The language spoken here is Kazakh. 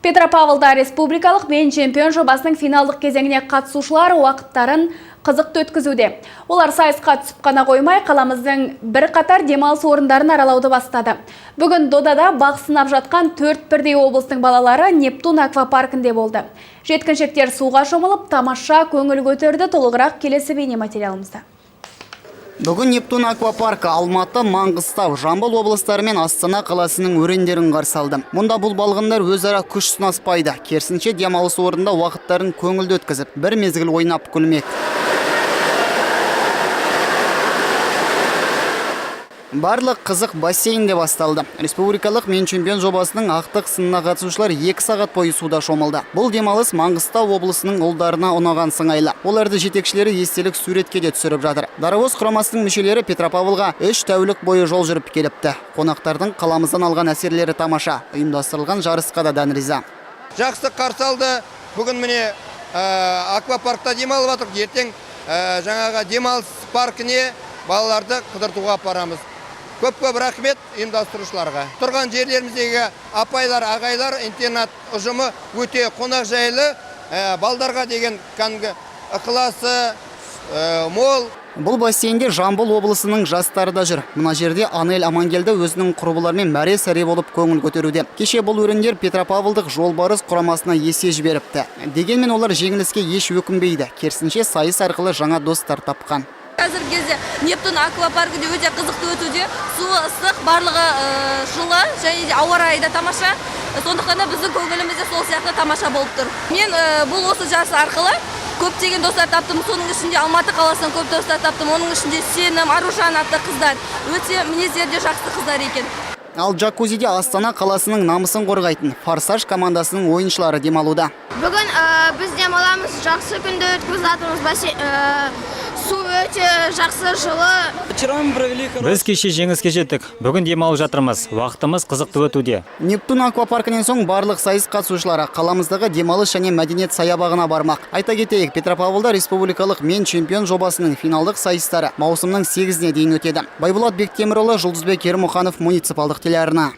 Петропавлда республикалық Мен чемпион жобасының финалдық кезеңіне қатысушылар уақыттарын қызықты өткізуде. Олар сайысқа түсіп қана қоймай, қаламыздың бір қатар демалыс орындарын аралауды бастады. Бүгін додада бақ сынап жатқан 4 бірдей облыстың балалары Нептун аквапаркінде болды. Жеткіншектер суға шомылып, тамаша көңіл көтерді. Толығырақ келесі бейне материалымызда. Бүгін Нептун аквапаркі Алматы, Маңғыстау, Жамбыл облыстары мен Астана қаласының өрендерін қарсы алды. Мұнда бұл балғындар өзара күш сынаспайды. Керісінше демалыс орында уақыттарын көңілді өткізіп, бір мезгіл ойнап күлмек. Барлық қызық бассейнде басталды. Республикалық Мен чемпион жобасының ақтық сынына қатысушылар 2 сағат бойы суда шомылды. Бұл демалыс Маңғыстау облысының ұлдарына ұнаған сыңайлы. Оларды жетекшілері естелік суретке де түсіріп жатыр. Дарабоз құрамасының мүшелері Петропавлға 3 тәулік бойы жол жүріп келіпті. Қонақтардың қаламыздан алған әсерлері тамаша. Ұйымдастырылған жарысқа да дән риза. Жақсы қарсы алды. Бүгін міне аквапаркта демалып жатырмыз. Ертең жаңаға демалыс паркіне балаларды қыдыртуға апарамыз. Көп рахмет ұйымдастырушыларға. Тұрған жерлеріміздегі апайлар, ағайлар, интернат ұжымы өте қонақ жайлы, балдарға деген кәдімгі ықыласы мол. Бұл бассейнде Жамбыл облысының жастары да жүр. Мына жерде Анель Амангелді өзінің құрбыларымен мәре-сәре болып көңіл көтеруде. Кеше бұл өрендер Петропавлдық жолбарыс құрамасына есе жіберіпті. Дегенмен олар жеңіліске еш өкінбейді. Керісінше сайыс арқылы жаңа достар тапқан. Қазіргі кезде Нептун аквапаркінде өте қызықты өтуде. Суы ыстық, барлығы жылы, және ауа райы да тамаша. Сондықтан да біздің көңілімізде сол сияқты тамаша болып тұр. Мен бұл осы жарыс арқылы көптеген достар таптым. Соның ішінде Алматы қаласынан көп достар таптым. Оның ішінде Сенім, Аружан атты қыздар. Өте мінездері жақсы қыздар екен. Ал джакузиде Астана қаласының намысын қорғайтын Форсаж командасының ойыншылары демалуда. Бүгін біз демаламыз, жақсы күнді өткізіп жатырмыз. Су өте жақсы, жылы. Біз кеше жеңіске жеттік. Бүгін демалып жатырмыз. Уақытымыз қызықты өтуде. Нептун аквапаркінен соң барлық сайыс қатысушылары қаламыздағы демалыс және мәдениет саябағына бармақ. Айта кетейік, Петропавлда республикалық Мен чемпион жобасының финалдық сайыстары маусымның 8-іне дейін өтеді. Байболат Бектемірұлы, Жұлдызбек Ермұханов, муниципалдық телеарна.